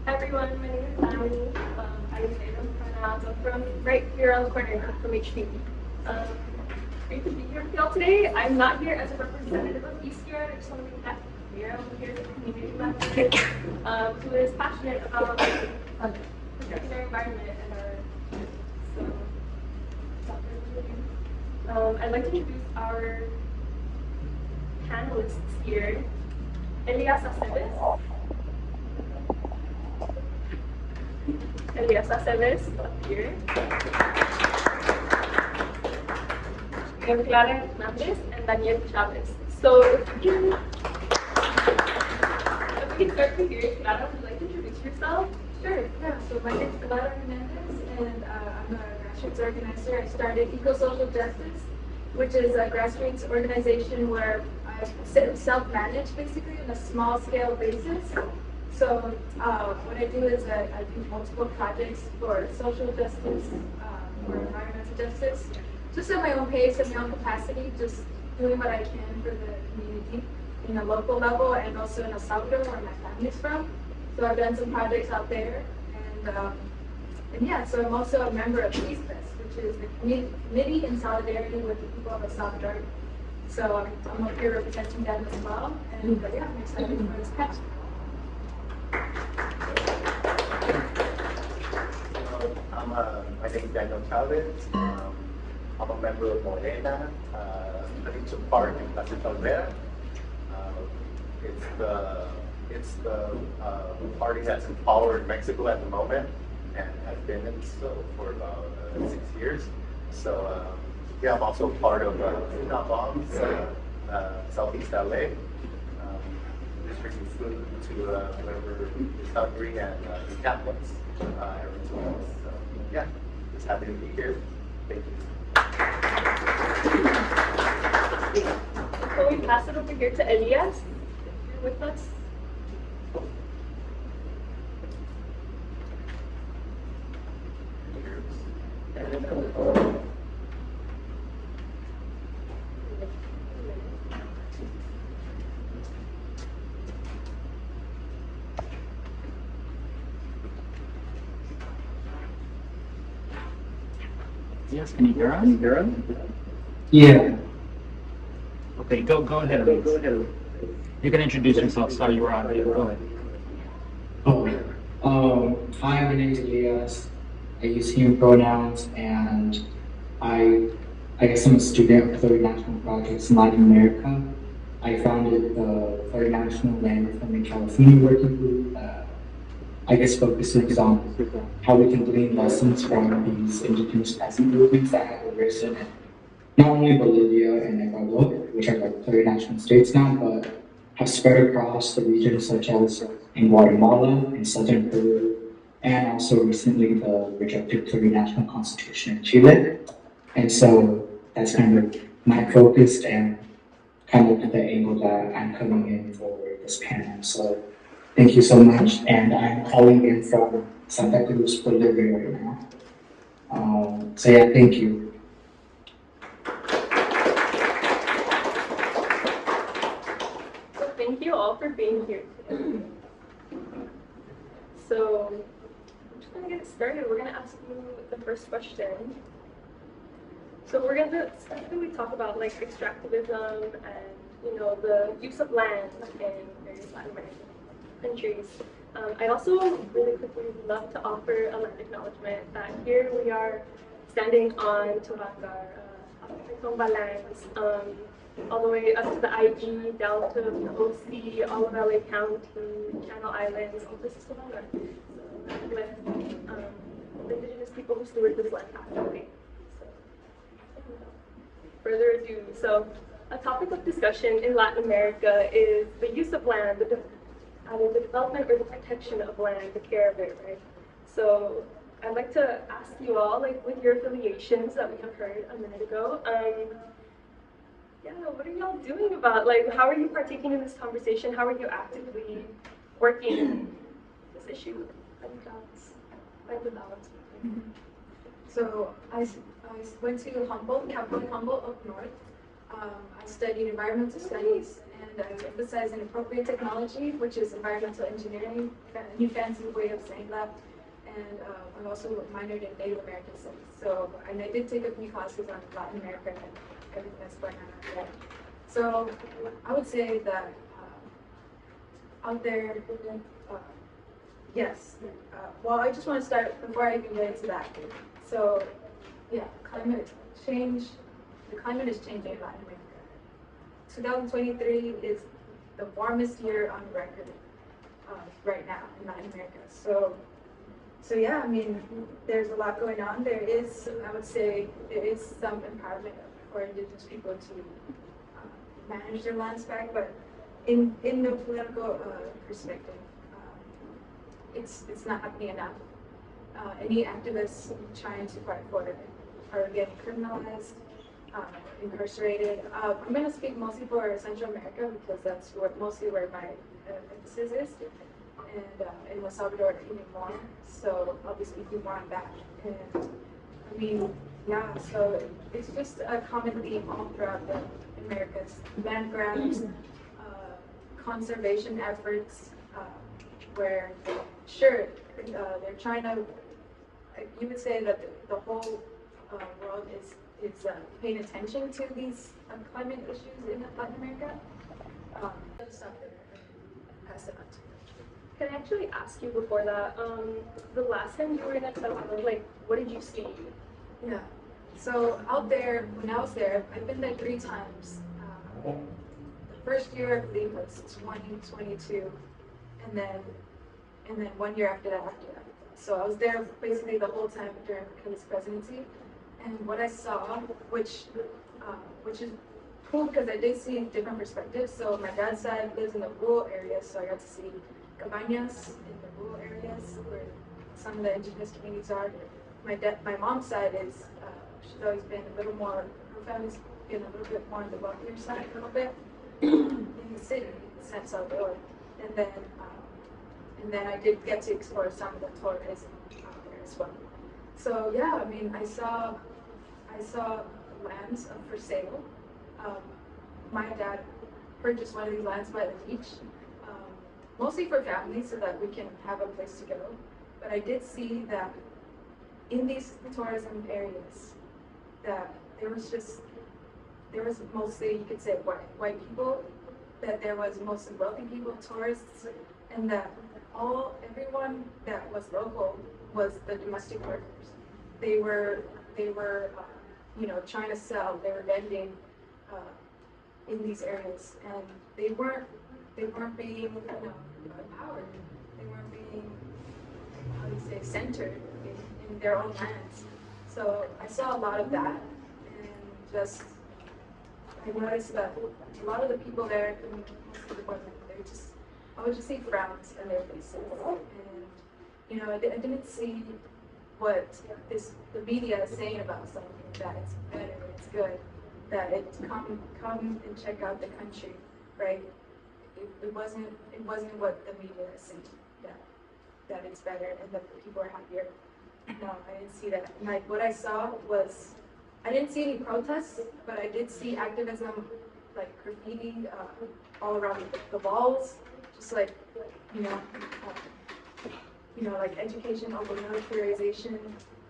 Hi everyone, my name is Danny. I use they them pronouns. I'm from right here on the corner from HB. Great to be here with y'all today. I'm not here as a representative of Eastern. I just want to make that clear. I'm here as a community member who is passionate about protecting our environment and our so I'd like to introduce our panelists here. Elias Aceves. Elias Aceves up here. We have Klara Hernandez and Danny Chavez. So if we can start from here, Klara, would you like to introduce yourself? Sure, yeah. So my name is Klara Hernandez, and I'm a grassroots organizer. I started Eko Social Justice, which is a grassroots organization where I self-manage basically on a small-scale basis. So what I do is I do multiple projects for social justice, for environmental justice, just at my own pace, at my own capacity, just doing what I can for the community in a local level and also in El Salvador, where my family's from. So I've done some projects out there, and yeah, so I'm also a member of Peace Fest, which is the committee in solidarity with the people of El Salvador. So I'm up here representing them as well, and yeah, I'm excited for this past. My name is Danny Chavez. I'm a member of Morena. I took part in Placita, Olvera. It's the party that's in power in Mexico at the moment and has been in so for about 6 years. So yeah, I'm also part of Food Not Bombs, Southeast LA. Distributing food to whoever is hungry and the Catholics every 2 months. So yeah, just happy to be here. Thank you. Before we pass it over here to Elias, if you're with us. Yes, can you hear us? Yeah. Okay, go ahead. Go ahead. You can introduce yourself. Sorry, you were on mute. Go ahead. Hi, my name is Elias. I use he pronouns, and I guess I'm a student of plurinational projects in Latin America. I founded the Plurinational Land Reform California Working Group. I guess focuses on how we can glean lessons from these indigenous peasant movements that have arisen in not only Bolivia and Ecuador, which are like plurinational states now, but have spread across the regions such as in Guatemala, in southern Peru, and also recently the rejected plurinational constitution in Chile. And so that's kind of my focus and kind of the angle that I'm coming in for this panel. So thank you so much, and I'm calling in from Santa Cruz, Bolivia right now. So yeah, thank you. So thank you all for being here today. So I'm just gonna get started. We're gonna ask you the first question. So we're gonna specifically talk about like extractivism and the use of land in various Latin American countries. I also really quickly would love to offer a land acknowledgement that here we are standing on Turangar, Tonga lands, all the way up to the IG, down to the OC, all of LA County, Channel Islands, all this is Turangar. So with the indigenous people who steward this land actively. So without further ado, so a topic of discussion in Latin America is the use of land, either the development or the protection of land, the care of it, right? So I'd like to ask you all, like with your affiliations that we have heard a minute ago, yeah, what are y'all doing about, like, how are you partaking in this conversation? How are you actively working this issue? Find the balance. So I went to Humboldt, California, Humboldt up north. I studied environmental studies, and I emphasize an appropriate technology, which is environmental engineering, a new fancy way of saying that. And I'm also minored in Native American studies. So, and I did take a few classes on Latin America and everything that's going on out there. So I would say that out there, yes. Well, I just want to start before I even get into that. So, yeah, climate change. The climate is changing in Latin America. 2023 is the warmest year on record right now in Latin America. So yeah, I mean, there's a lot going on. There is, I would say, there is some empowerment for indigenous people to manage their lands back, but in the political perspective, it's not happening enough. Any activists trying to fight for it are getting criminalized, incarcerated. I'm going to speak mostly for Central America because that's mostly where my emphasis is, and in El Salvador even more. So I'll be speaking more on that. And I mean, yeah. So it's just a common theme all throughout the Americas: land grabs, conservation efforts, where sure they're trying to. You would say that the whole world is paying attention to these climate issues in Latin America. Stop there and pass it on to you. Can I actually ask you before that? The last time you were in El Salvador, like, what did you see? Yeah. So out there, when I was there, I've been there 3 times. The first year, I believe, was 2022, and then 1 year after that. So I was there basically the whole time during his presidency. And what I saw, which is cool because I did see different perspectives. So my dad's side lives in the rural areas, so I got to see cabañas in the rural areas where some of the indigenous communities are. My mom's side is she's always been a little more. Her family's been a little bit more on the wealthier side, a little bit in the city, San Salvador, and then I did get to explore some of the tourism out there as well. So yeah, I mean, I saw lands up for sale. My dad purchased one of these lands by the beach, mostly for families so that we can have a place to go. But I did see that in these tourism areas, that there was mostly, you could say, white people, that there was mostly wealthy people, tourists, and that everyone that was local was the domestic workers. They were trying to sell. They were vending in these areas, and they weren't being empowered. They weren't being, how do you say, centered in their own lands. So I saw a lot of that, and just I noticed that a lot of the people there, most of the women, I would just see frowns in their faces, and I didn't see what the media is saying about something, that it's better, it's good, that it's come and check out the country, right? It wasn't what the media is saying, that it's better and that the people are happier. No, I didn't see that. Like what I saw was, I didn't see any protests, but I did see activism, like graffiti all around the walls, just like like education over militarization,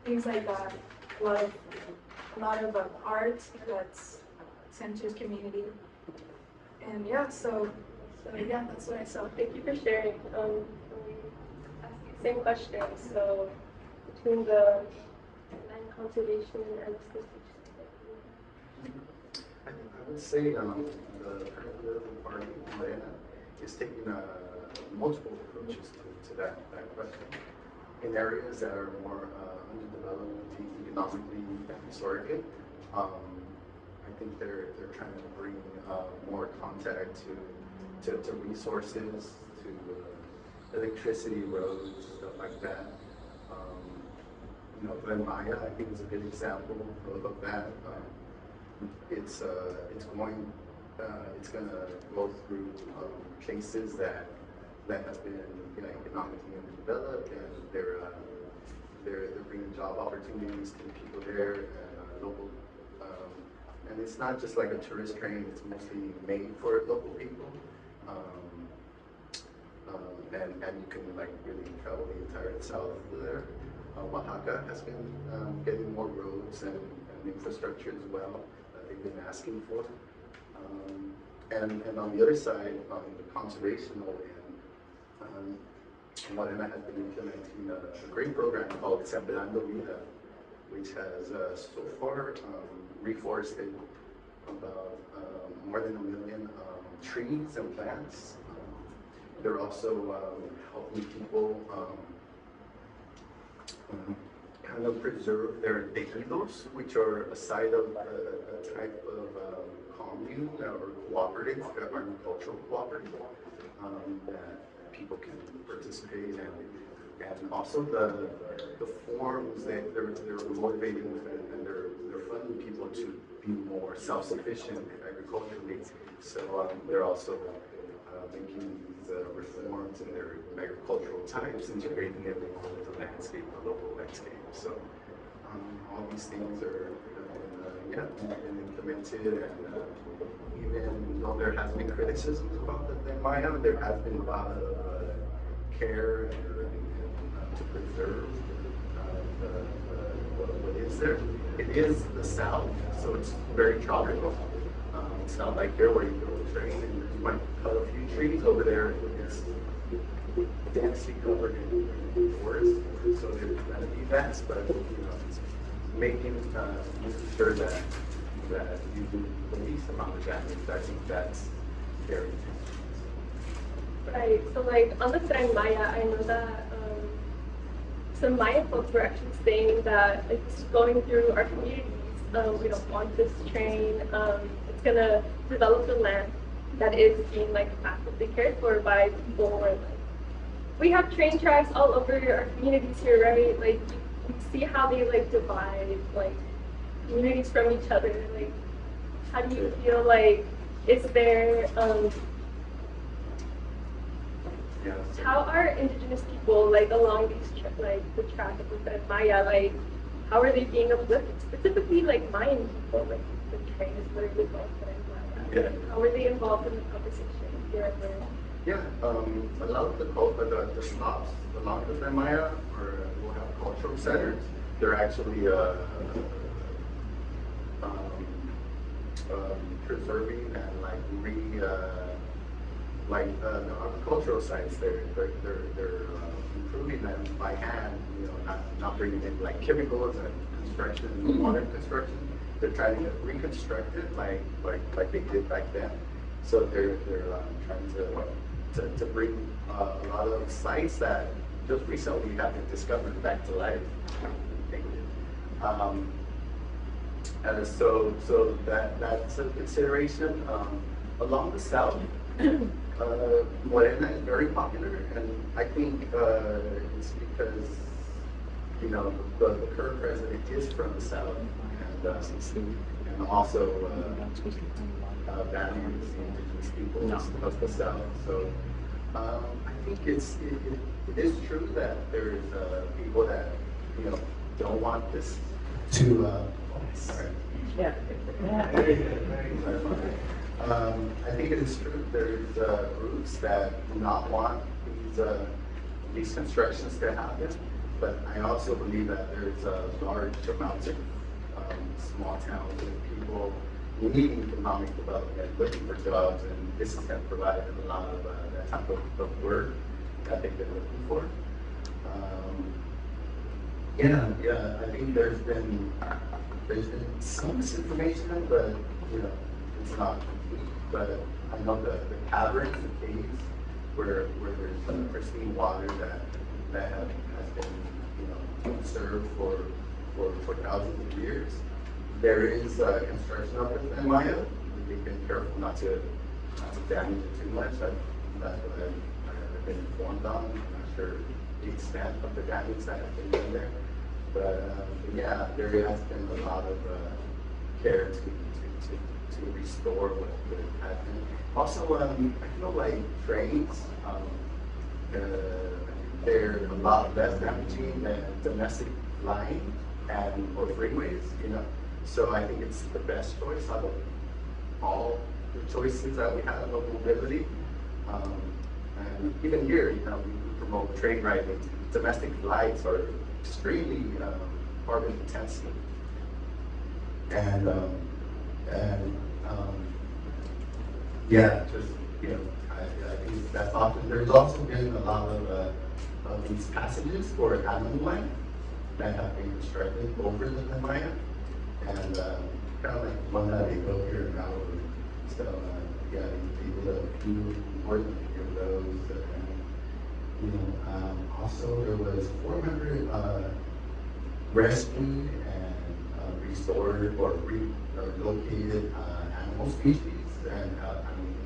things like that. A lot of art that centers community, and yeah, so yeah, that's what I saw. Thank you for sharing. Ask you the same question. So between the land conservation and the citizenship. I would say the current political party, Morena, is taking multiple approaches to that question. In areas that are more underdeveloped economically and historically, I think they're trying to bring more contact to resources, to electricity, roads, stuff like that. Glen Maya, I think, is a good example of that. It's gonna go through places that have been economically underdeveloped, and they're bringing job opportunities to the people there, and local And it's not just like a tourist train, it's mostly made for local people. And you can like really travel the entire south there. Oaxaca has been getting more roads and infrastructure as well that they've been asking for. And on the other side, on the conservational end, Morena has been implementing a great program called Sembrando Vida, which has so far reforested about more than 1 million trees and plants. They're also helping people kind of preserve their tejidos, which are a side of a type of commune or cooperative, agricultural cooperative that people can participate in. And also the forms that they're motivating and they're funding people to be more self-sufficient agriculturally. So they're also making these reforms in their agricultural types, integrating it with the landscape, the local landscape. So all these things are been implemented, and even though there has been criticisms about the Maya, there has been a lot of care and to preserve what is there. It is the South, so it's very tropical. It's not like here where you go to train and you might cut a few trees. Over there, it's densely covered in forests, so there's going to be that, but it's making sure that you do the least amount of damage. I think that's very important. Right, so like on the Tren Maya, I know that some Maya folks were actually saying that it's going through our communities. We don't want this train. It's gonna develop the land that is being like actively cared for by people. Or, like, we have train tracks all over our communities here, right? Like you see how they like divide like communities from each other. Like, how do you feel like is there? How are indigenous people like along these like the track of the Maya, like how are they being uplifted? Specifically like Mayan people, like the train is literally called Maya. Yeah. How are they involved in the conversation here and there? Yeah, a lot of the stops along the Maya will have cultural centers. They're actually preserving and the agricultural sites. They're improving them by hand. Not bringing in like chemicals and construction, modern construction. They're trying to reconstruct it like they did back then. So they're trying to bring a lot of sites that just recently have been discovered back to life. So that's a consideration. Along the south, Morena is very popular, and I think it's because the current president is from the south, and also values the indigenous people of the south. So I think it is true that there's people that don't want this to. Sorry. Yeah. I think it is true. There's groups that do not want these constructions to happen, but I also believe that there's large amounts of small towns and people needing economic development, looking for jobs, and this is going to provide them a lot of that type of work that they've been looking for. I think there's been some misinformation, but it's not complete. But I know the caverns, the caves, where there's pristine water that has been conserved for thousands of years. There is construction of it in Maya. We've been careful not to damage it too much. That's what I've been informed on. I'm not sure the extent of the damage that has been done there. But yeah, there has been a lot of care to restore what had been. Also, I feel like trains, they're a lot less damaging than domestic flying or freeways, So I think it's the best choice out of all the choices that we have of mobility. And even here, we promote train riding. Domestic flights are extremely carbon intensive. And yeah, just, I think that's often, there's also been a lot of these passages for animal land that have been constructed over the land, and kind of like one that they built here in Malibu. So yeah, they did a few more than a few of those. And, also there was 400 rescued and restored or relocated animal species and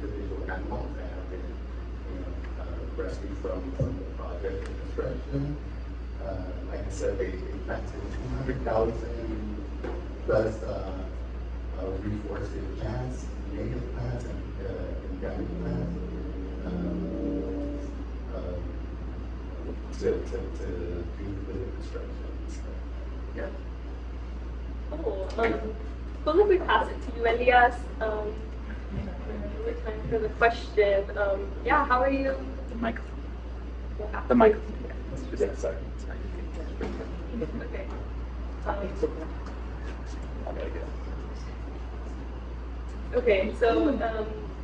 individual animals that have been rescued from the project and construction. Like I said, they planted 200,000 plus reforested plants, native plants, and endemic plants to do the construction. So, yeah. Cool. Cool if we pass it to you, Elias. Really time for the question. Yeah, how are you? The microphone. Yeah. The microphone. Yeah, sorry. Okay. Okay, so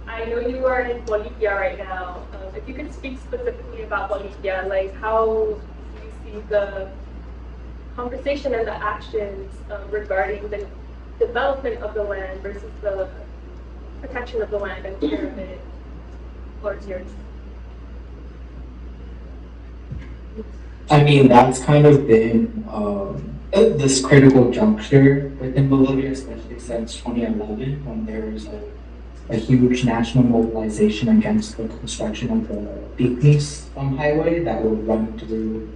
I know you are in Bolivia right now. If you could speak specifically about Bolivia, like how do you see the conversation and the actions regarding the development of the land versus the protection of the land and care of it, or yours? I mean, that's kind of been this critical juncture within Bolivia, especially since 2011, when there was a huge national mobilization against the construction of the Victories highway that would run through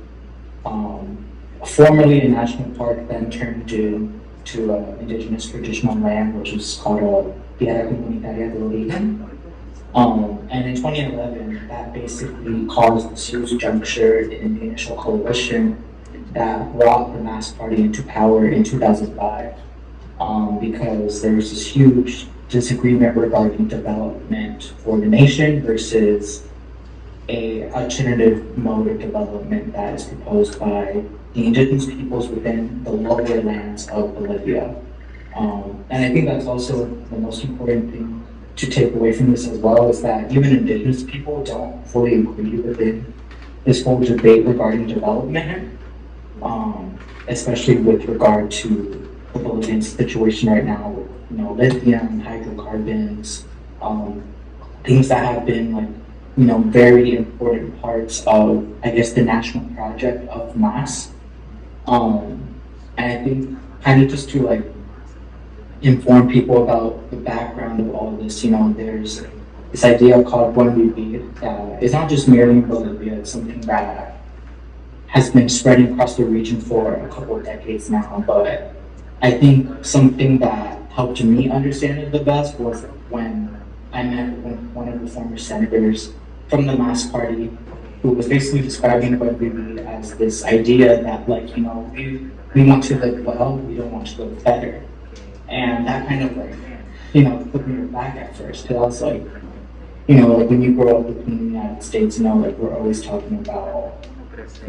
formerly a national park, then turned to indigenous traditional land, which is called Tierra Comunitaria de Origen. And in 2011, that basically caused this huge juncture in the initial coalition that brought the Mass Party into power in 2005, because there was this huge disagreement regarding development for the nation versus a alternative mode of development that is proposed by the indigenous peoples within the lower lands of Bolivia. And I think that's also the most important thing to take away from this as well, is that even indigenous people don't fully agree within this whole debate regarding development, especially with regard to the Bolivian situation right now with lithium, hydrocarbons, things that have been very important parts of, I guess, the national project of MAS. And I think kind of just to inform people about the background of all of this, there's this idea called Menifee. It's not just merely in Bolivia, it's something that has been spreading across the region for a couple of decades now. But I think something that helped me understand it the best was when I met one of the former senators from the Mass Party, who was basically describing Menifee as this idea that we want to live well, we don't want to live better. And that kind of put me back at first, because I was like, when you grow up in the United States, we're always talking about,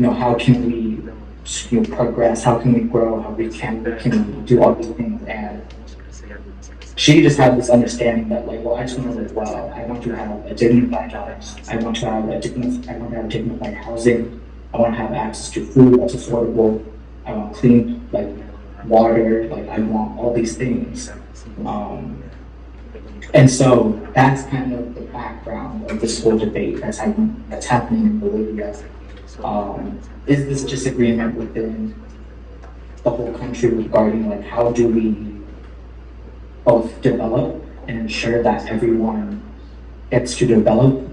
how can we progress, how can we grow, how we can do all these things. And she just had this understanding that I just want to live well. I want to have a dignified life. I want to have dignified housing. I want to have access to food that's affordable. I want clean water. I want all these things. And so that's kind of the background of this whole debate that's happening in Bolivia. Is this disagreement within the whole country regarding how do we both develop and ensure that everyone gets to develop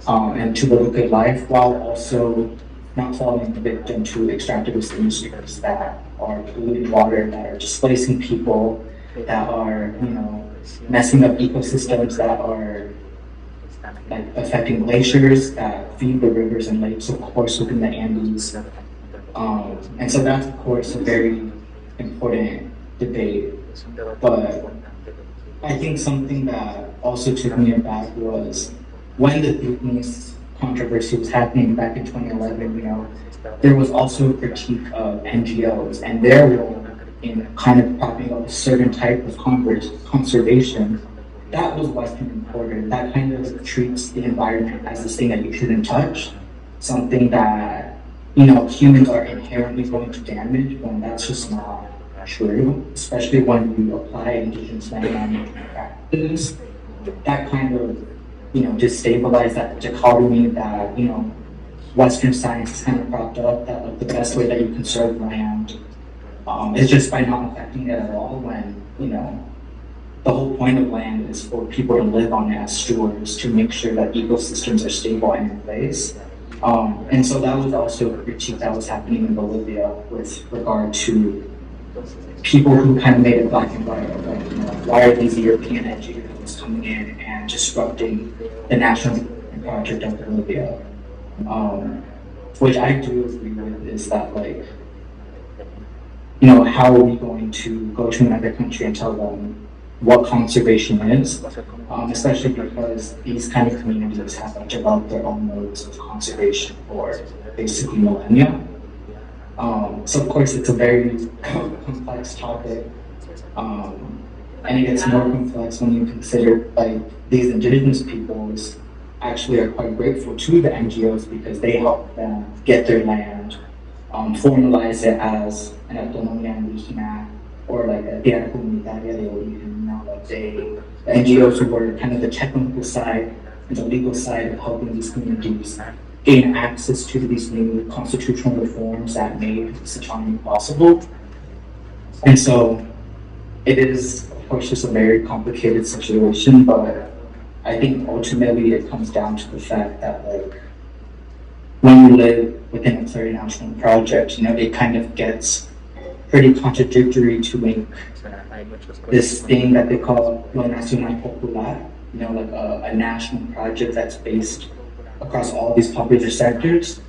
and to live a good life, while also not falling victim to extractivist industries that are polluting water, that are displacing people, that are messing up ecosystems, that are affecting glaciers that feed the rivers and lakes, of course, within the Andes. And so that's, of course, a very important debate But I think something that also took me aback was when the Vietnamese controversy was happening back in 2011, there was also a critique of NGOs and their role in kind of propping up a certain type of conservation that was Western imported. That kind of treats the environment as this thing that you shouldn't touch, something that, humans are inherently going to damage when that's just not true, especially when you apply indigenous land management practices. That kind of, destabilize that dichotomy that, Western science is kind of propped up, that like the best way that you conserve land is just by not affecting it at all when, the whole point of land is for people to live on it as stewards to make sure that ecosystems are stable and in place. And so that was also a critique that was happening in Bolivia with regard to people who kind of made it black and white, like, why are these European NGOs coming in and disrupting the national project of Bolivia? Which I do agree with is that, like, how are we going to go to another country and tell them what conservation is, especially because these kind of communities have developed their own modes of conservation for basically millennia. So of course it's a very complex topic, and it gets more complex when you consider like these indigenous peoples actually are quite grateful to the NGOs because they help them get their land, formalize it as an autonomía indígena or like a tierra comunitaria de origen. The NGOs who were kind of the technical side and the legal side of helping these communities gain access to these new constitutional reforms that made this autonomy possible. And so it is, of course, just a very complicated situation, but I think ultimately it comes down to the fact that, like, when you live within a plurinational project, it kind of gets pretty contradictory to make this thing that they call lo nacional popular, like a national project that's based across all these popular sectors,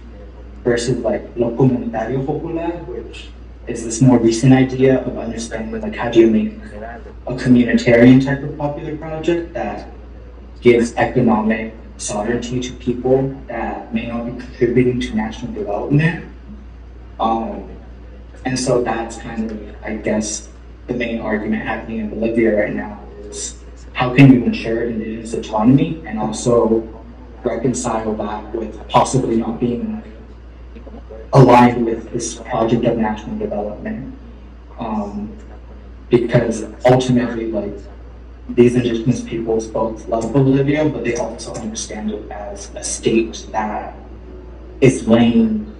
versus like lo comunitario popular, which is this more recent idea of understanding like how do you make a communitarian type of popular project that gives economic sovereignty to people that may not be contributing to national development. And so that's kind of, I guess, the main argument happening in Bolivia right now is how can you ensure indigenous autonomy and also reconcile that with possibly not being aligned with this project of national development. Because ultimately, like, these indigenous peoples both love Bolivia, but they also understand it as a state that is laying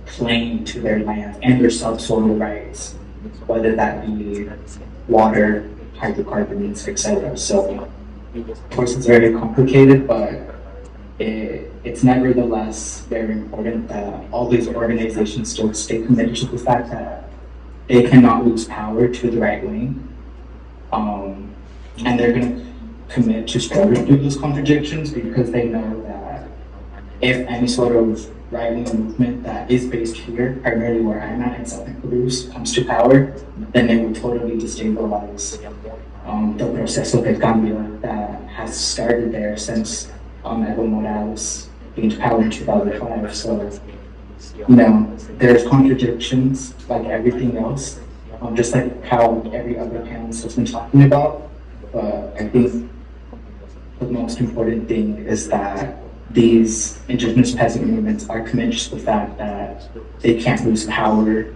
claim to their land and their subsoil rights, whether that be water, hydrocarbons, etc. So, of course, it's very complicated, but it's nevertheless very important that all these organizations still stay committed to the fact that they cannot lose power to the right wing. And they're going to commit to struggle through those contradictions because they know that if any sort of right-wing movement that is based here, primarily where I'm at in Southern Peru, comes to power, then they will totally destabilize the proceso de cambio that has started there since Evo Morales came to power in 2005. So, there's contradictions like everything else, just like how every other panelist has been talking about. But I think the most important thing is that these indigenous peasant movements are committed to the fact that they can't lose power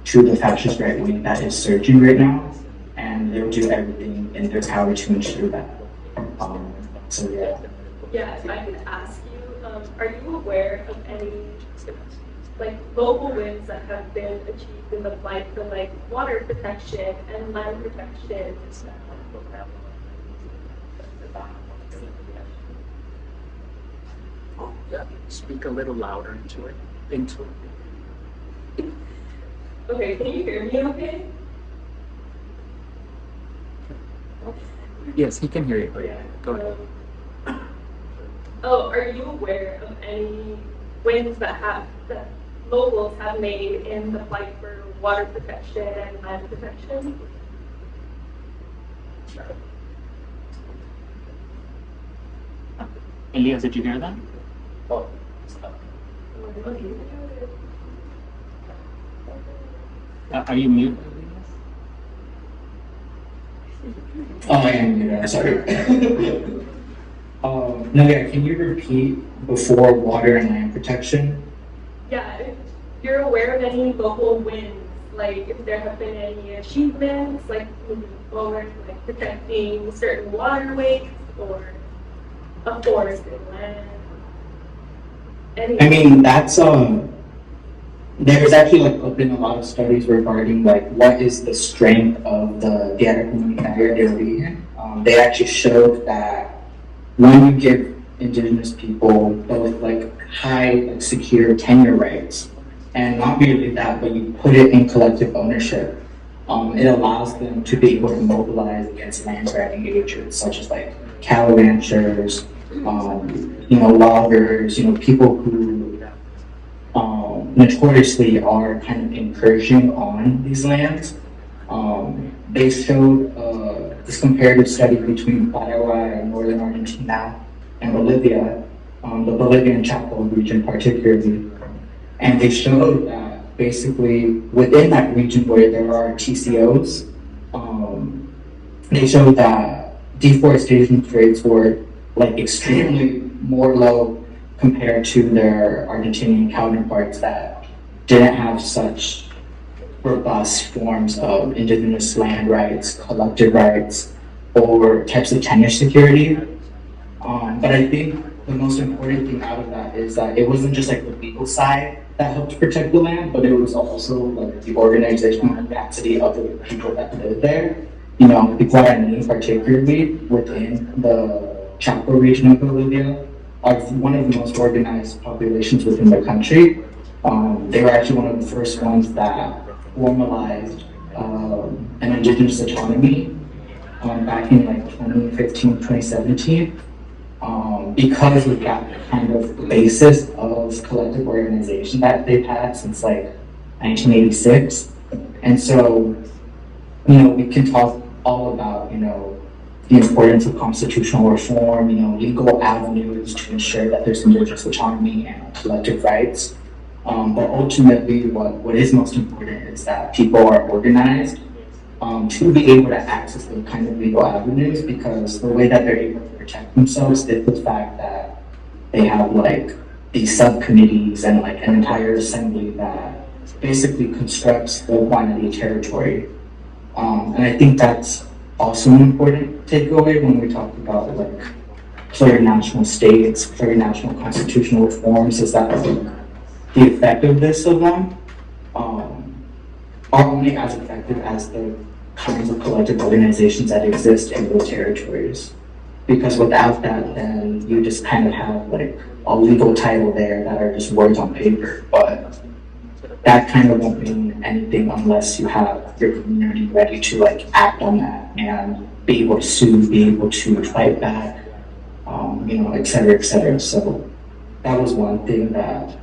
to the fascist right wing that is surging right now, and they'll do everything in their power to ensure that. So yeah. Yeah, if I could ask you, are you aware of any like local wins that have been achieved in the fight for like water protection and land protection? Yeah, speak a little louder into it. Okay, can you hear me okay? Yes, he can hear you. Yeah. Go ahead. Are you aware of any wins that locals have made in the fight for water protection and land protection? Elias, did you hear that? Oh, Are you mute? Oh, I am, yeah, sorry. No, yeah, can you repeat before water and land protection? Yeah, if you're aware of any local wins, like if there have been any achievements, like moving forward, like protecting certain waterways or a forested land. I mean, that's, there's actually like been a lot of studies regarding like what is the strength of the data community region. They actually showed that when you give indigenous people both like high, like, secure tenure rights, and not merely that, but you put it in collective ownership, it allows them to be able to mobilize against land grabbing agents such as like cattle ranchers, loggers, people who notoriously are kind of incursioning on these lands. They showed this comparative study between Paraguay and northern Argentina and Bolivia, the Bolivian Chaco region particularly. And they showed that basically within that region where there are TCOs, they showed that deforestation rates were like extremely more low compared to their Argentinian counterparts that didn't have such robust forms of indigenous land rights, collective rights, or types of tenure security. But I think the most important thing out of that is that it wasn't just like the legal side that helped protect the land, but it was also like the organizational capacity of the people that live there. The Guarani, particularly within the Chaco region of Bolivia, are one of the most organized populations within the country. They were actually one of the first ones that formalized an indigenous autonomy back in like 2015, 2017. Because of that kind of basis of collective organization that they've had since like 1986. And so, we can talk all about, the importance of constitutional reform, legal avenues to ensure that there's indigenous autonomy and collective rights. But ultimately, what is most important is that people are organized to be able to access those kind of legal avenues, because the way that they're able to protect themselves is the fact that they have like these subcommittees and like an entire assembly that basically constructs the quantity territory. And I think that's also an important takeaway when we talk about like plurinational states, plurinational constitutional reforms, is that the effectiveness of them are only as effective as the kinds of collective organizations that exist in those territories. Because without that, then you just kind of have like a legal title there that are just words on paper, but that kind of won't mean anything unless you have your community ready to like act on that and be able to sue, be able to fight back, et cetera, et cetera. So that was one thing that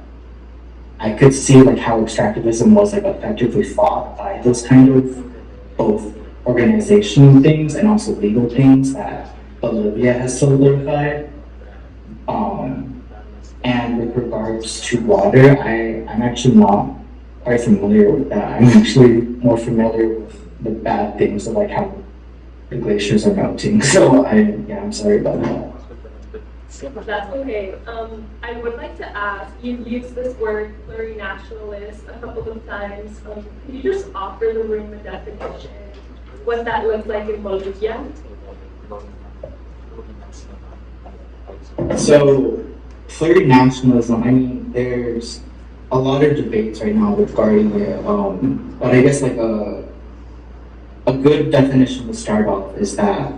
I could see, like how extractivism was like effectively fought by those kind of both organizational things and also legal things that Bolivia has solidified. And with regards to water, I'm actually not quite familiar with that. I'm actually more familiar with the bad things of like how the glaciers are melting. So I'm sorry about that. That's okay. I would like to ask, you've used this word plurinationalist a couple of times. Could you just offer the room a definition, what that looks like in Bolivia? So, plurinationalism, there's a lot of debates right now regarding it, but I guess like a good definition to start off is that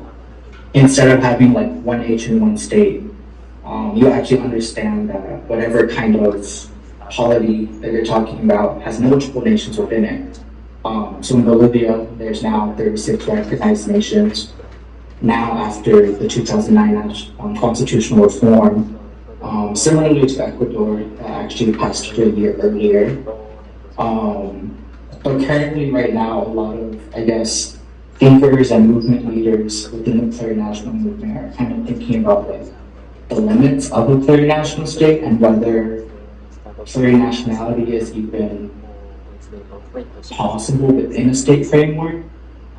instead of having like one nation, one state, you actually understand that whatever kind of polity that you're talking about has multiple nations within it. So in Bolivia, there's now 36 recognized nations. Now after the 2009 constitutional reform, similarly to Ecuador, that actually passed a year earlier. But currently right now, a lot of, thinkers and movement leaders within the plurinational movement are kind of thinking about like the limits of a plurinational state and whether plurinationality is even possible within a state framework.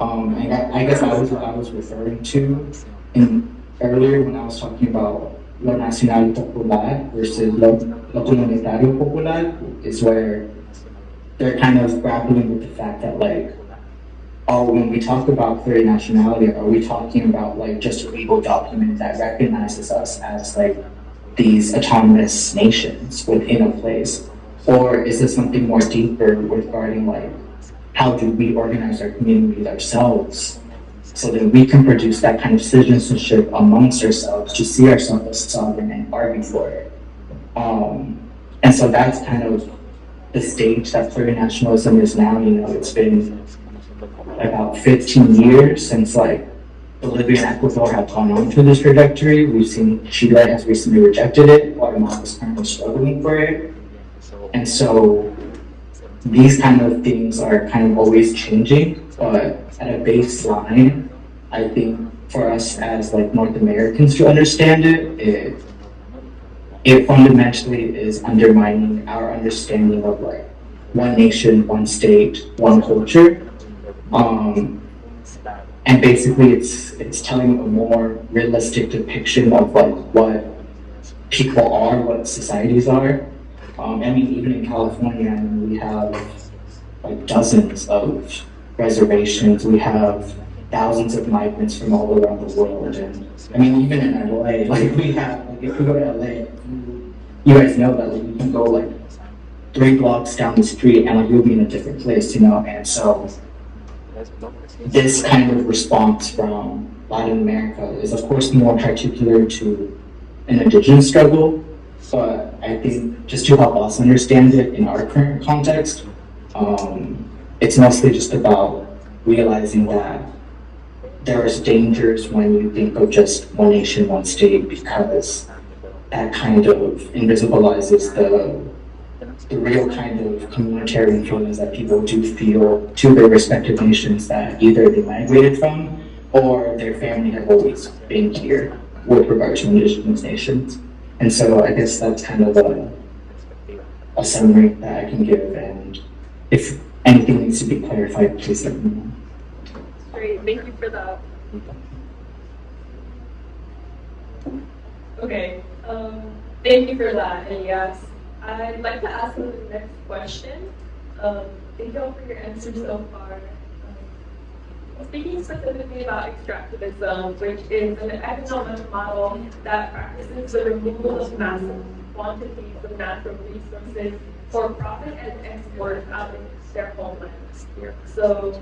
And I guess that was what I was referring to earlier when I was talking about lo nacional popular versus lo comunitario popular, is where they're kind of grappling with the fact that like, oh, when we talk about plurinationality, are we talking about like just a legal document that recognizes us as like these autonomous nations within a place? Or is this something more deeper regarding like, how do we organize our communities ourselves so that we can produce that kind of citizenship amongst ourselves to see ourselves as sovereign and argue for it? And so that's kind of the stage that plurinationalism is now. You know, it's been about 15 years since like Bolivia and Ecuador have gone on to this trajectory. We've seen Chile has recently rejected it. Guatemala is currently struggling for it. And so these kind of things are kind of always changing, but at a baseline, I think for us as like North Americans to understand it, it fundamentally is undermining our understanding of like one nation, one state, one culture. And basically it's telling a more realistic depiction of like what people are, what societies are. I mean, even in California, I mean, we have like dozens of reservations. We have thousands of migrants from all around the world. And I mean, even in LA, like we have, like if we go to LA, you guys know that like, you can go like 3 blocks down the street and like you'll be in a different place, you know? And so this kind of response from Latin America is of course more particular to an indigenous struggle, but I think just to help us understand it in our current context, it's mostly just about realizing that there is dangers when you think of just one nation, one state, because that kind of invisibilizes the real kind of communitarian feelings that people do feel to their respective nations that either they migrated from or their family have always been here with regard to indigenous nations. And so I guess that's kind of a summary that I can give, and if anything needs to be clarified, please let me know. Great, thank you for that. Okay, thank you for that, Elias. I'd like to ask you the next question. Thank you all for your answers so far. Speaking specifically about extractivism, which is an economic model that practices the removal of massive quantities of natural resources for profit and export out of their homelands. So,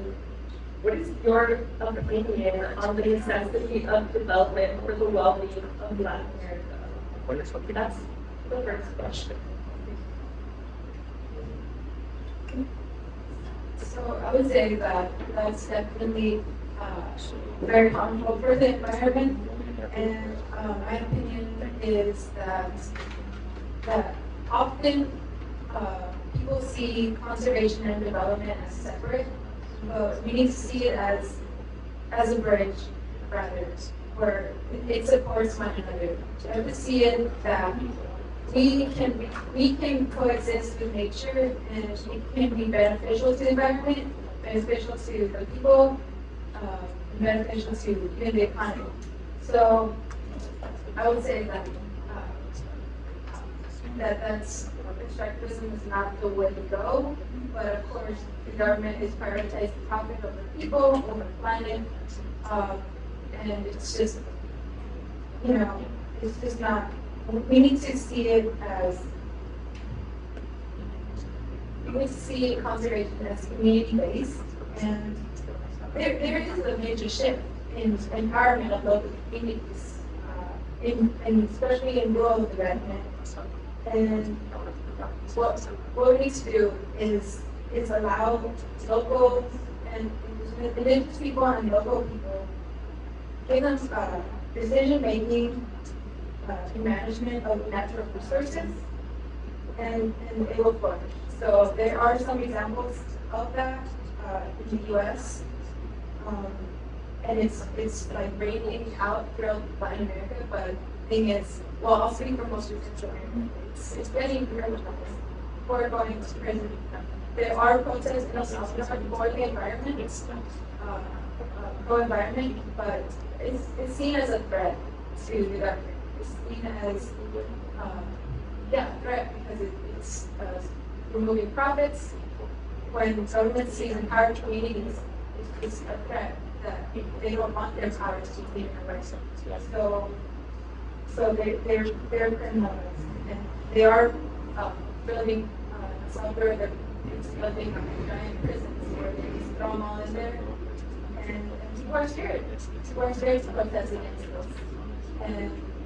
what is your opinion on the necessity of development for the well-being of Latin America? That's the first question. So I would say that that's definitely very harmful for the environment, and my opinion is that often people see conservation and development as separate, but we need to see it as a bridge, rather, where it supports one another. I have to see it that we can coexist with nature, and it can be beneficial to the environment, beneficial to the people, beneficial to even the economy. So I would say that that's extractivism is not the way to go, but of course the government is prioritizing profit over people, over the planet, and it's just, you know, it's just not. We need to see it as, we need to see conservation as community-based, and there is a major shift in empowerment of local communities, and especially in rural development. And what we need to do is allow local and indigenous people and local people, give them decision-making, management of natural resources, and it will flourish. So there are some examples of that in the U.S. and it's like raining out throughout Latin America, but the thing is, well, I'll speak for most of Central America. It's getting criminalized for going to prison. There are protests in El Salvador for the environment, pro-environment, but it's seen as a threat to the government. It's seen as a threat because it's removing profits. When government sees empowered communities, it's a threat that they don't want their power to be taken away. So they're criminalized, and they are building Salvador. They're building giant prisons where they just throw them all in there, and people are scared. People are scared to protest against this,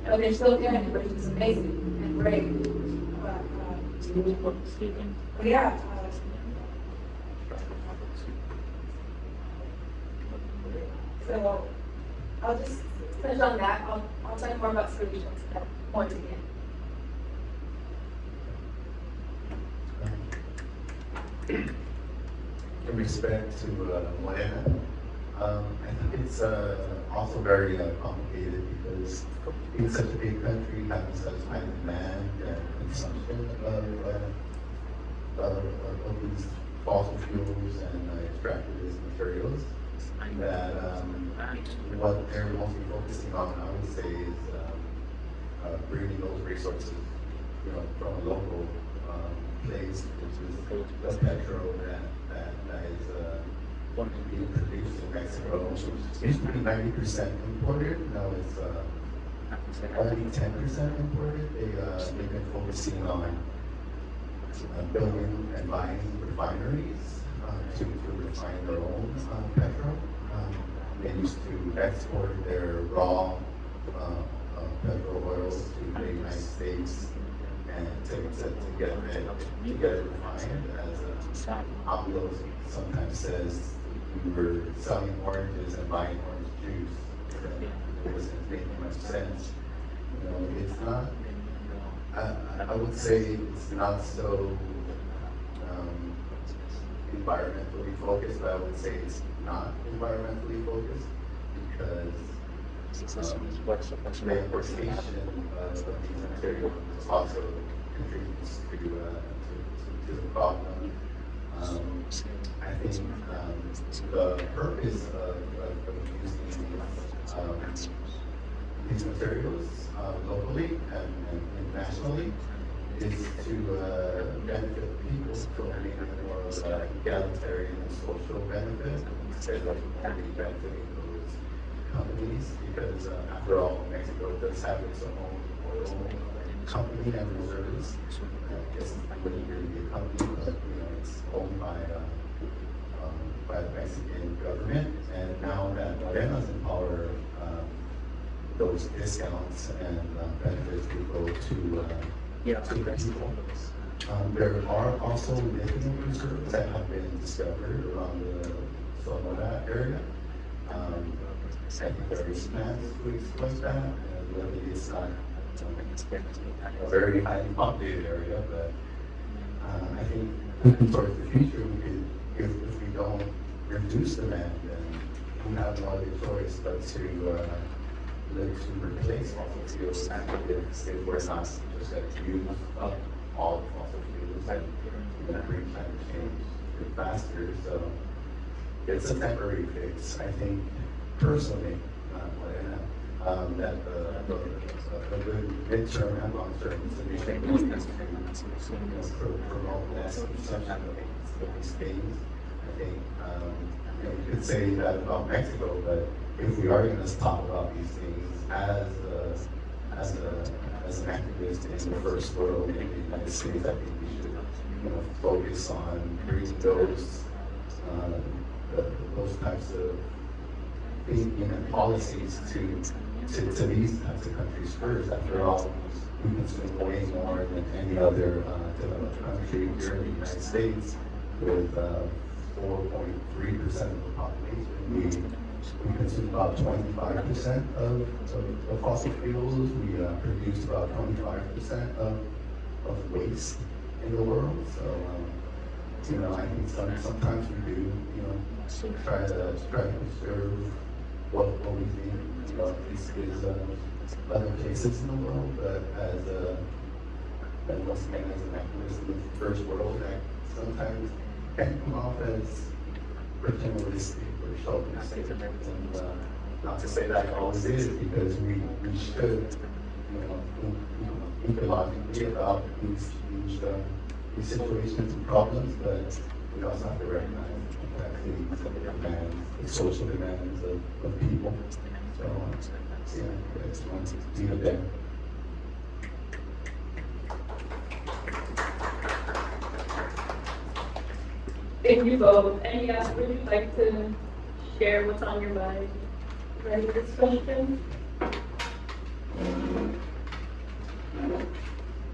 but they're still doing it, which is amazing and brave. But yeah. So I'll just finish on that. I'll talk more about solutions more to the end. In respect to Morena, I think it's also very complicated because being such a big country, having such high demand and consumption of these fossil fuels and extractivist materials, that what they're mostly focusing on, I would say, is bringing those resources, from a local place, which is the petrol that is being produced in Mexico. It used to be 90% imported, now it's only 10% imported. They've been focusing on building and buying refineries to refine their own petrol. They used to export their raw petrol oils to the United States and to get it refined. As Pablo sometimes says, we were selling oranges and buying orange juice. It wasn't making much sense. It's not. I would say it's not so environmentally focused, but I would say it's not environmentally focused because the importation of these materials also contributes to the problem. I think the purpose of using these materials locally and internationally is to benefit people from being more egalitarian and social benefit instead of only benefiting those companies, because after all, Mexico does have its own oil company and reserves. I guess it wouldn't really be a company, but it's owned by the Mexican government. And now that Morena's in power, those discounts and benefits will go to the people. There are also lithium reserves that have been discovered around the Sonora area. I think there is plans to exploit that. Really, it's not a very highly populated area, but I think looking towards the future, we could, if we don't reduce demand, then we have no other choice but to look to replace fossil fuels if we're not just going to use up all the fossil fuels and bring climate change faster. So it's a temporary fix. I think personally, that a good midterm and long-term solution is to promote less consumption of these things. I think you could say that about Mexico, but if we are going to talk about these things as an activist in the first world in the United States, I think we should focus on bringing those types of thinking and policies to these types of countries first. After all, we consume way more than any other developed country here in the United States, with 4.3% of the population. We consume about 25% of fossil fuels. We produce about 25% of waste in the world. you know, I think sometimes we do, you know, try to preserve what we think, you know, is other cases in the world, but as once again, as an activist in the first world, that sometimes can come off as paternalistic or chauvinistic, and not to say that it always is, because we should, you know, think logically about these situations and problems, but we also have to recognize that the demands, the social demands of people. So, yeah, I just want to leave it there. Thank you both. And yes, would you like to share what's on your mind regarding this question?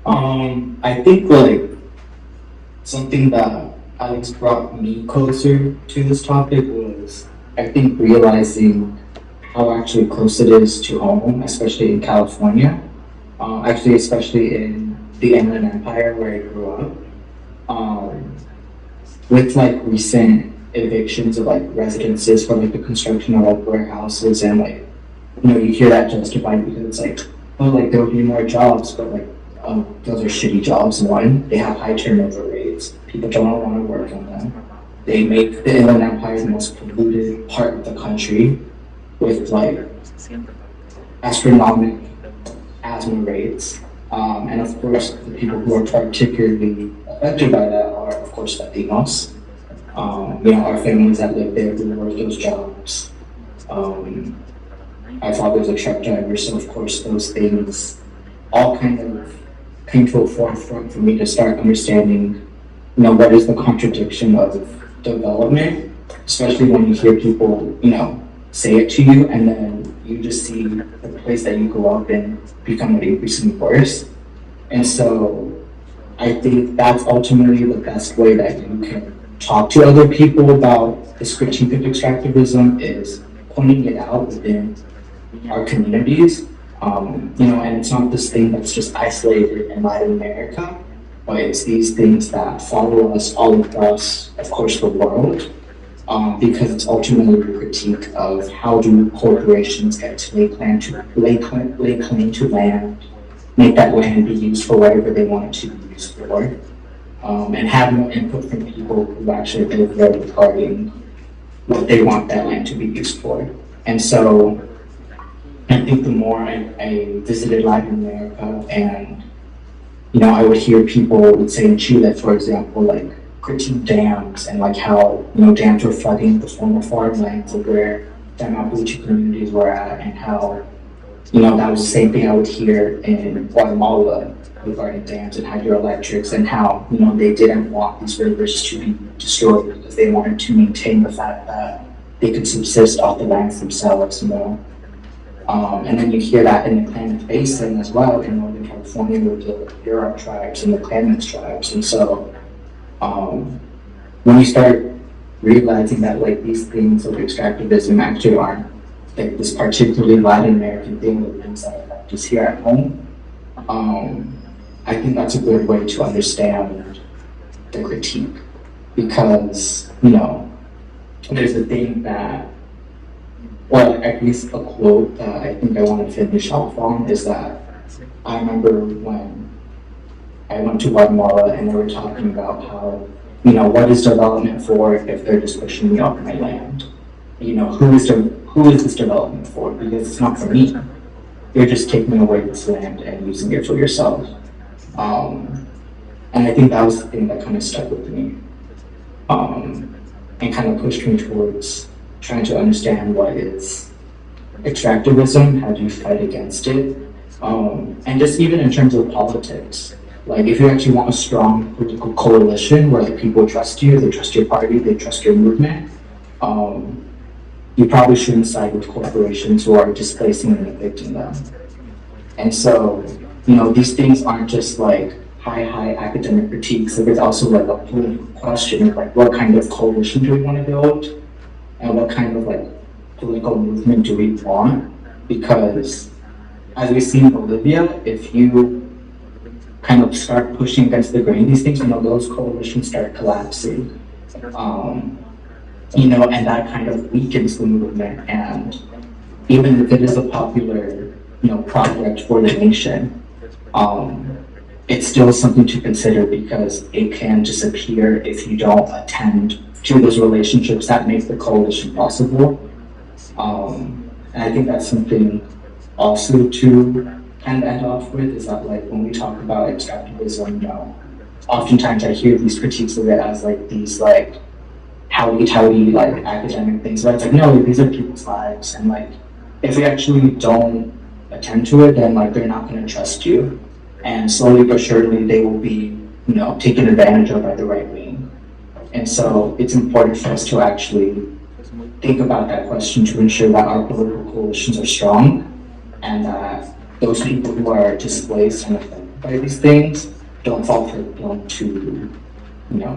I think like something that Alex brought me closer to this topic was, I think, realizing how actually close it is to home, especially in California. Especially in the Inland Empire where I grew up. With like recent evictions of like residences for like the construction of like warehouses, and like, you know, you hear that justified because it's like, oh, like there will be more jobs, but like, those are shitty jobs. One, they have high turnover rates. People don't want to work on them. They make the Inland Empire the most polluted part of the country with like astronomical asthma rates. And of course, the people who are particularly affected by that are, of course, Latinos. You know, our families that live there who work those jobs. My father's a truck driver, so of course those things all kind of came to a forefront for me to start understanding, you know, what is the contradiction of development, especially when you hear people, you know, say it to you, and then you just see the place that you grew up in become increasingly worse. And so I think that's ultimately the best way that you can talk to other people about this critique of extractivism, is pointing it out within our communities. You know, and it's not this thing that's just isolated in Latin America, but it's these things that follow us all across, of course, the world, because it's ultimately a critique of how do corporations get to lay claim to land, make that land be used for whatever they want it to be used for, and have no input from people who actually live there regarding what they want that land to be used for. And so I think the more I visited Latin America, and, you know, I would hear people would say in Chile, for example, like critique dams and like how, you know, dams were flooding the former farmlands of where the Mapuche communities were at, and how, you know, that was the same thing I would hear in Guatemala regarding dams and hydroelectrics, and how, you know, they didn't want these rivers to be destroyed because they wanted to maintain the fact that they could subsist off the lands themselves, you know. And then you hear that in the Klamath Basin as well, in Northern California with the Huron tribes and the Klamath tribes. And so when you start realizing that like these things of extractivism actually aren't like this particularly Latin American thing with things that are just here at home, I think that's a good way to understand the critique, because, you know, there's a thing that, well, at least a quote that I think I want to finish off on is that I remember when I went to Guatemala and they were talking about how, you know, what is development for if they're just pushing me off my land? You know, who is this development for? Because it's not for me. You're just taking away this land and using it for yourself. And I think that was the thing that kind of stuck with me, and kind of pushed me towards trying to understand what is extractivism, how do you fight against it, and just even in terms of politics. Like, if you actually want a strong political coalition where like people trust you, they trust your party, they trust your movement, you probably shouldn't side with corporations who are displacing and evicting them. And so, you know, these things aren't just like high academic critiques. There's also like a political question of like, what kind of coalition do we want to build? And what kind of like political movement do we want? Because as we see in Bolivia, if you kind of start pushing against the grain these things, those coalitions start collapsing. And that kind of weakens the movement. And even if it is a popular, project for the nation, it's still something to consider because it can disappear if you don't attend to those relationships that make the coalition possible. And I think that's something also to kind of end off with is that, like, when we talk about extractivism, oftentimes I hear these critiques of it as like these like howdy like academic things, but it's like, no, these are people's lives, and like if we actually don't attend to it, then like they're not going to trust you, and slowly but surely they will be taken advantage of by the right wing. And so it's important for us to actually think about that question to ensure that our political coalitions are strong and that those people who are displaced and affected by these things don't fall victim to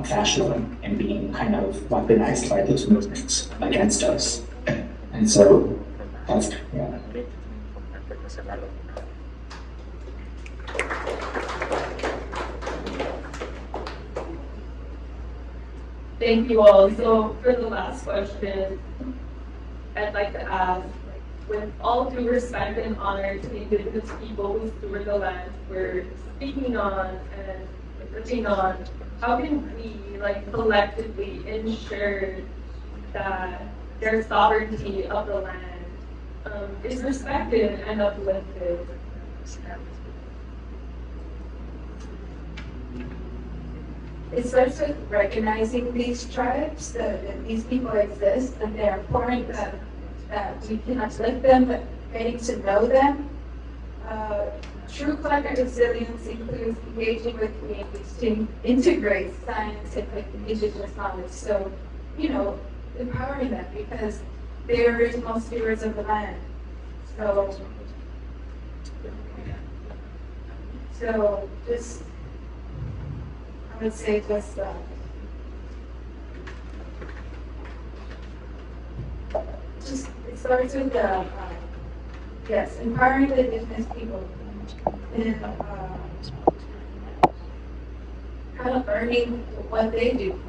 fascism and being kind of weaponized by those movements against us. And so that's, yeah. Thank you all. So for the last question, I'd like to ask, with all due respect and honor to the indigenous people who steward the land we're speaking on and working on, how can we collectively ensure that their sovereignty of the land is respected and uplifted? It starts with recognizing these tribes, that these people exist, and they're important, that we can uplift them, getting to know them. True climate resilience includes engaging with communities to integrate scientific indigenous knowledge. So, empowering them because they're original stewards of the land. So just, I would say just it starts with yes, empowering the indigenous people and kind of learning what they do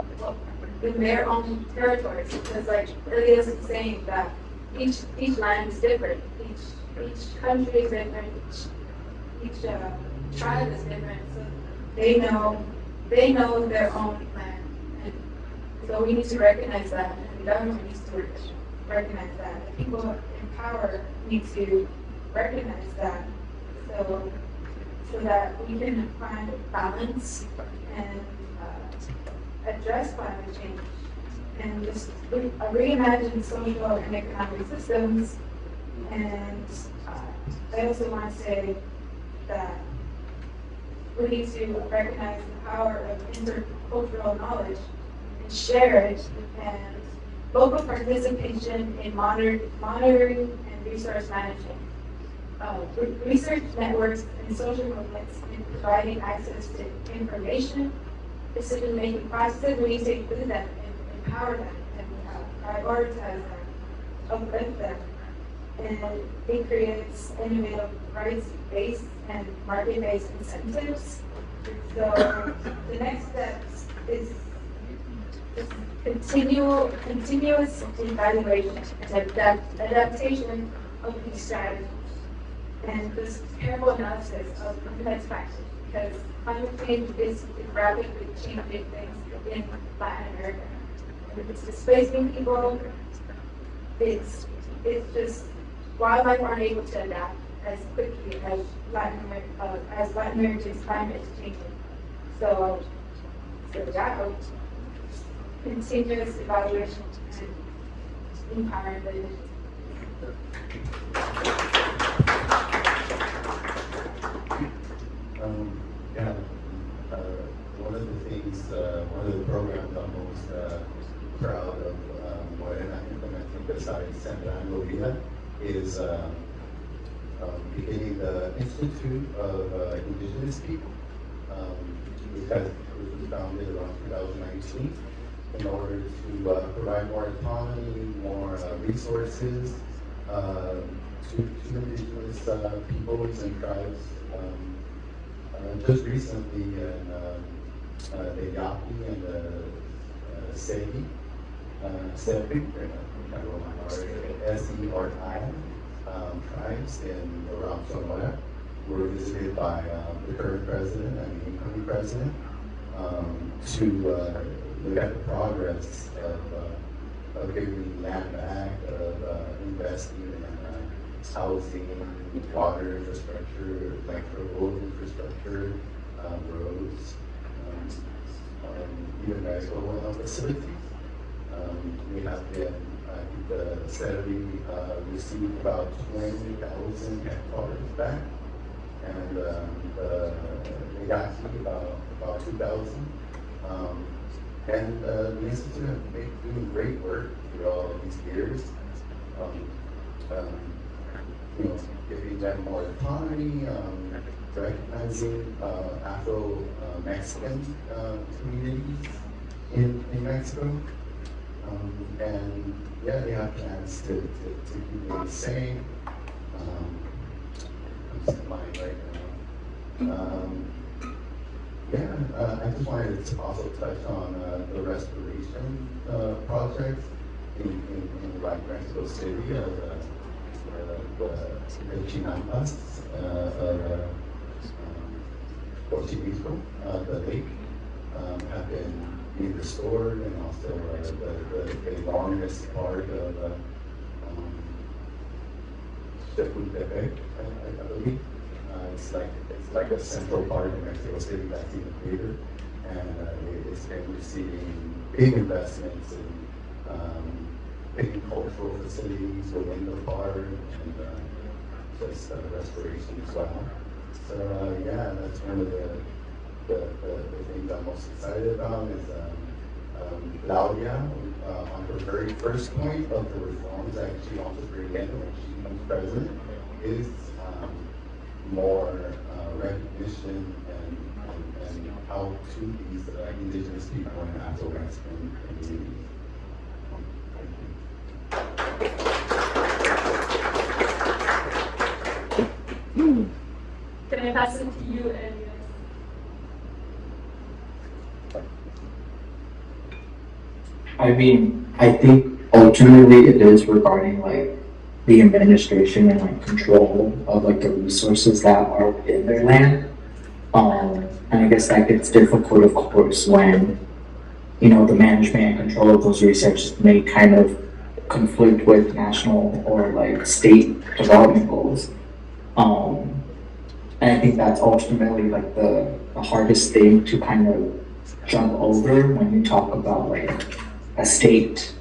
in their own territories. Because like Elias is saying that each land is different, each country is different, each tribe is different. So they know their own land, and so we need to recognize that, and the government needs to recognize that. The people in power need to recognize that, so that we can find balance and address climate change and just reimagine social and economic systems. And I also want to say that we need to recognize the power of intercultural knowledge and share it, and local participation in monitoring and resource management. Research networks and social movements in providing access to information, decision-making processes, we need to include them and empower them and prioritize them, uplift them. And it creates innovative rights-based and market-based incentives. So the next step is continuous evaluation and adaptation of these strategies, and this careful analysis of complex factors, because climate change is rapidly changing things in Latin America. And it's displacing people. It's just wildlife aren't able to adapt as quickly as Latin America's climate is changing. So that continuous evaluation and empowering the indigenous. One of the things, one of the programs I'm most proud of Morena implementing besides Santa Maria is beginning the Institute of Indigenous People, which was founded around 2019 in order to provide more autonomy, more resources to indigenous peoples and tribes just recently the Yaqui and the Sevi, Sevi, S-E-R-I, tribes in around Sonora were visited by the current president and the incoming president to look at the progress of giving land back, of investing in housing, water infrastructure, electrical infrastructure, roads, even medical facilities. We have been, I think the Sevi received about 20,000 hectares back, and the Yaqui about 2,000. And the Institute have been doing great work through all of these years. Giving them more autonomy, recognizing Afro-Mexican communities in Mexico. And yeah, they have plans to keep it the same. I'm just lying right now. I just wanted to also touch on the restoration project in like Mexico City, the Chinampas of Portuguesco, the lake, have been being restored, and also the longest part of Chapultepec, I believe. It's like a central part of Mexico City that's even bigger, and it's been receiving big investments in big cultural facilities within the park, and just restoration as well. So that's one of the things I'm most excited about is Claudia, on her very first point of the reforms that she wants to bring in when she becomes president, is more recognition and how to these indigenous people and Afro-Mexican communities. Can I pass it to you and I mean, I think ultimately it is regarding like the administration and like control of like the resources that are in their land. And I guess that gets difficult, of course, when the management and control of those resources may kind of conflict with national or like state development goals. And I think that's ultimately like the hardest thing to kind of jump over when you talk about like a state,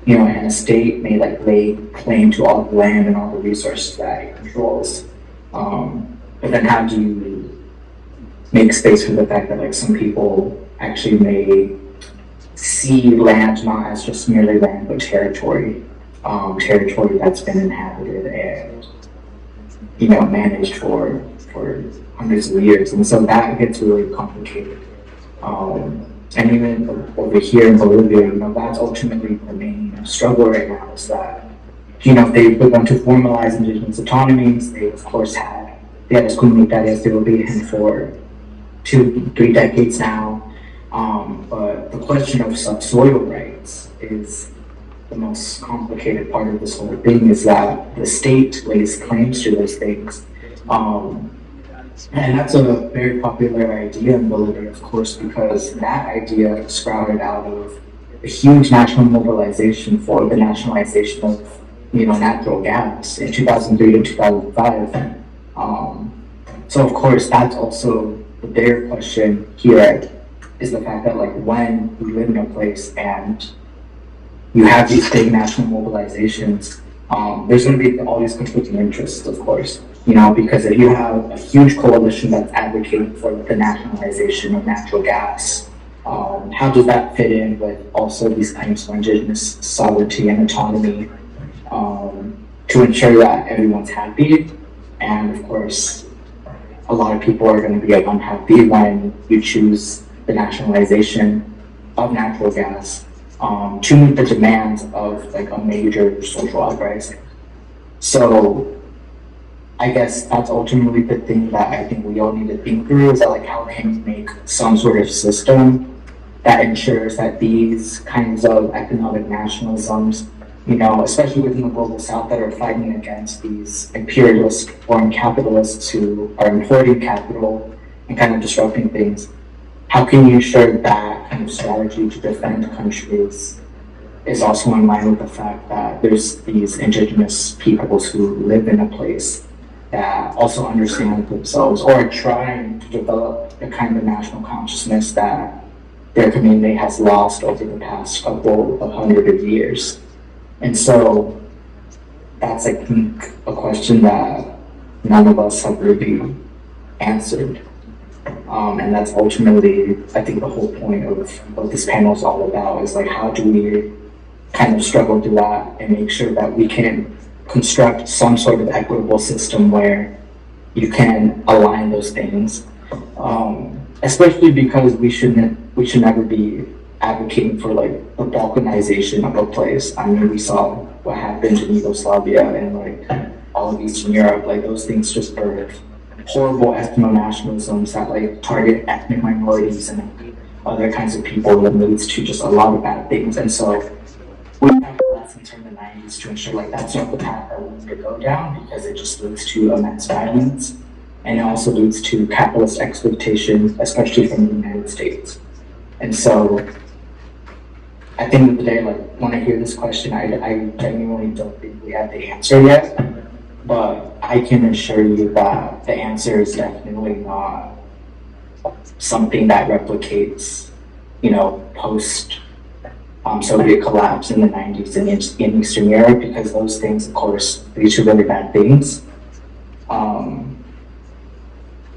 and a state may like lay claim to all the land and all the resources that it controls. But then how do you make space for the fact that like some people actually may see land not as just merely land but territory, territory that's been inhabited and managed for hundreds of years, and so that gets really complicated. And even over here in Bolivia, that's ultimately the main struggle right now is that, they've begun to formalize indigenous autonomies. They, of course, had las comunidades de origen for 2-3 decades now. But the question of subsoil rights is the most complicated part of this whole thing, is that the state lays claims to those things. And that's a very popular idea in Bolivia, of course, because that idea sprouted out of a huge national mobilization for the nationalization of, natural gas in 2003 to 2005. So of course, that's also the bigger question here, is the fact that like when you live in a place and you have these big national mobilizations, there's going to be all these conflicting interests, of course. Because if you have a huge coalition that's advocating for the nationalization of natural gas, how does that fit in with also these claims for indigenous sovereignty and autonomy to ensure that everyone's happy? And of course, a lot of people are going to be unhappy when you choose the nationalization of natural gas to meet the demands of like a major social uprising. So I guess that's ultimately the thing that I think we all need to think through is that like how can you make some sort of system that ensures that these kinds of economic nationalisms, you know, especially within the global south that are fighting against these imperialist foreign capitalists who are importing capital and kind of disrupting things, how can you ensure that kind of strategy to defend countries is also in line with the fact that there's these indigenous peoples who live in a place that also understand themselves or are trying to develop the kind of national consciousness that their community has lost over the past couple of hundred of years. And so that's, I think, a question that none of us have really answered. And that's ultimately, I think, the whole point of what this panel is all about is like, how do we kind of struggle through that and make sure that we can construct some sort of equitable system where you can align those things. Especially because we should never be advocating for like the balkanization of a place. I mean, we saw what happened in Yugoslavia and like all of Eastern Europe. Like those things just birth horrible ethno-nationalisms that like target ethnic minorities and other kinds of people that leads to just a lot of bad things. And so we have lessons from the 90s to ensure like that's not the path that we need to go down because it just leads to immense violence. And it also leads to capitalist exploitation, especially from the United States. And so, at the end of the day, like when I hear this question, I genuinely don't think we have the answer yet. But I can assure you that the answer is definitely not something that replicates, you know, post Soviet collapse in the 90s in Eastern Europe, because those things, of course, lead to really bad things.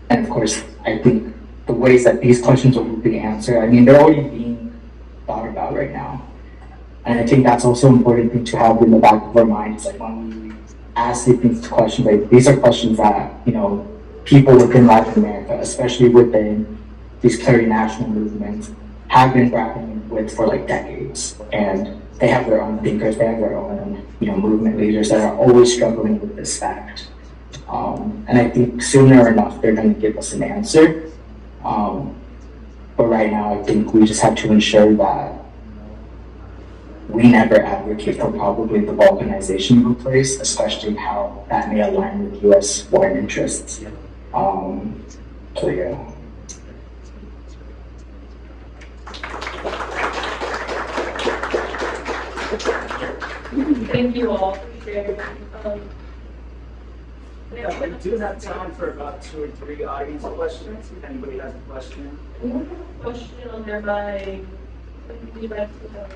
And of course, I think the ways that these questions will be answered, I mean, they're already being thought about right now. And I think that's also an important thing to have in the back of our minds. Like when we ask these questions, like these are questions that, you know, people within Latin America, especially within these plurinational movements, have been grappling with for like decades. And they have their own thinkers, they have their own, you know, movement leaders that are always struggling with this fact. And I think sooner enough they're going to give us an answer. But right now I think we just have to ensure that we never advocate for probably the balkanization of a place, especially how that may align with US foreign interests. So yeah. Thank you all for sharing. Yeah, we do have time for about 2 or 3 audience questions. If anybody has a question. Question on their mind. Would you like to know?